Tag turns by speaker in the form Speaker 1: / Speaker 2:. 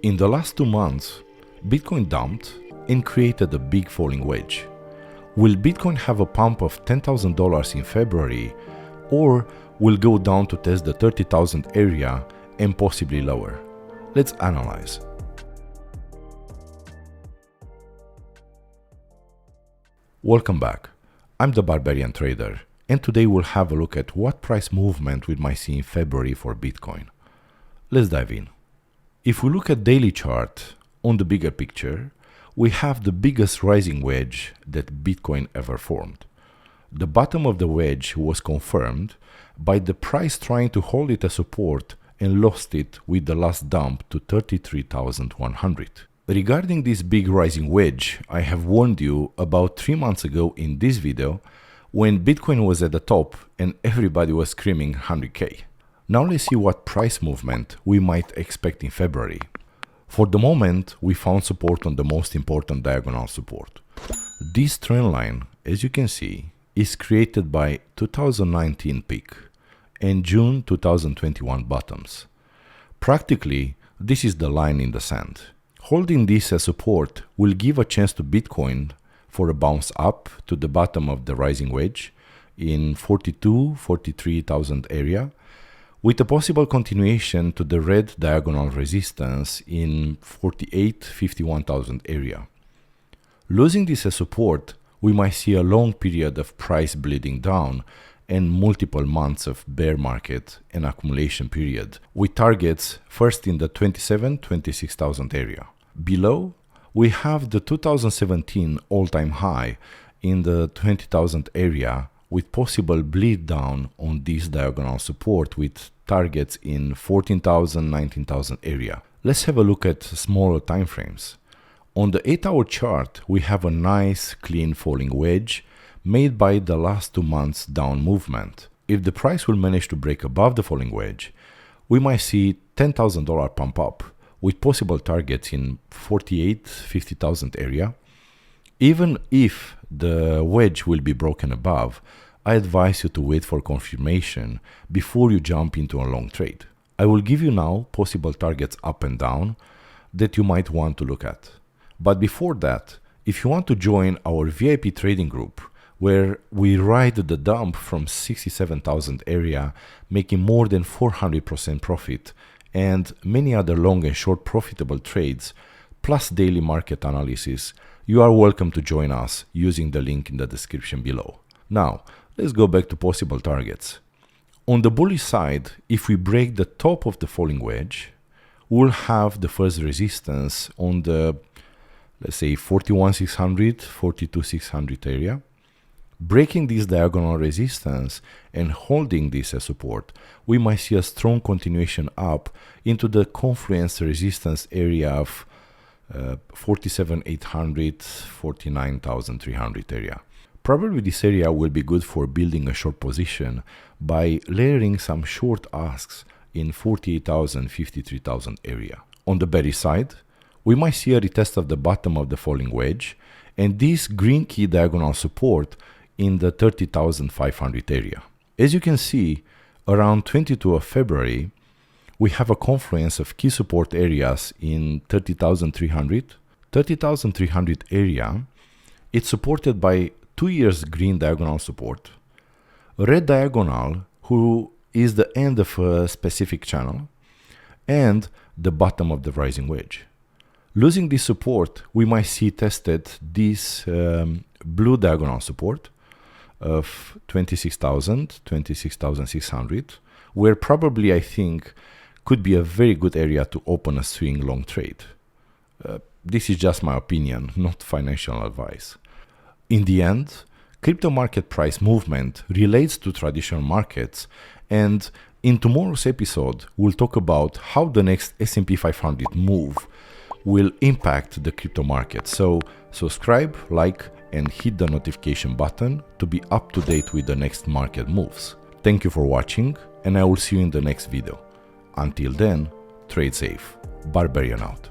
Speaker 1: In the last 2 months, Bitcoin dumped and created a big falling wedge. Will Bitcoin have a pump of $10,000 in February, or will go down to test the 30,000 area and possibly lower? Let's analyze. Welcome back. I'm the Barbarian trader, and today we'll have a look at what price movement we might see in February for Bitcoin. Let's dive in. If we look at daily chart on the bigger picture, we have the biggest rising wedge that Bitcoin ever formed. The bottom of the wedge was confirmed by the price trying to hold it as support and lost it with the last dump to 33,100. Regarding this big rising wedge, I have warned you about 3 months ago in this video when Bitcoin was at the top and everybody was screaming 100k. Now let's see what price movement we might expect in February. For the moment, we found support on the most important diagonal support. This trend line, as you can see, is created by 2019 peak and June 2021 bottoms. Practically, this is the line in the sand. Holding this as support will give a chance to Bitcoin for a bounce up to the bottom of the rising wedge in 43,000 area, with a possible continuation to the red diagonal resistance in 51,000 area. Losing this as support, we might see a long period of price bleeding down and multiple months of bear market and accumulation period, with targets first in the 26,000 area. Below, we have the 2017 all-time high in the 20,000 area, with possible bleed down on this diagonal support with targets in 14,000, 19,000 area. Let's have a look at smaller time frames. On the 8-hour chart, we have a nice clean falling wedge made by the last 2 months down movement. If the price will manage to break above the falling wedge, we might see $10,000 pump up with possible targets in 50,000 area. Even if the wedge will be broken above, I advise you to wait for confirmation before you jump into a long trade. I will give you now possible targets up and down that you might want to look at. But before that, if you want to join our VIP trading group, where we ride the dump from 67,000 area, making more than 400% profit, and many other long and short profitable trades, plus daily market analysis, you are welcome to join us using the link in the description below. Now, let's go back to possible targets. On the bullish side, if we break the top of the falling wedge, we'll have the first resistance on the, let's say, 41,600, 42,600 area. Breaking this diagonal resistance and holding this as support, we might see a strong continuation up into the confluence resistance area of 47,800, 49,300 area. Probably this area will be good for building a short position by layering some short asks in 48,000, 53,000 area. On the bearish side, we might see a retest of the bottom of the falling wedge and this green key diagonal support in the 30,500 area. As you can see, around 22 of February, we have a confluence of key support areas in 30,300. 30,300 area, it's supported by 2 years green diagonal support, a red diagonal who is the end of a specific channel, and the bottom of the rising wedge. Losing this support, we might see tested this blue diagonal support of 26,000, 26,600, where probably I think could be a very good area to open a swing long trade. This is just my opinion, not financial advice. In the end, crypto market price movement relates to traditional markets, and in tomorrow's episode, we'll talk about how the next S&P 500 move will impact the crypto market. So subscribe, like, and hit the notification button to be up to date with the next market moves. Thank you for watching, and I will see you in the next video. Until then, trade safe. Barbarian out.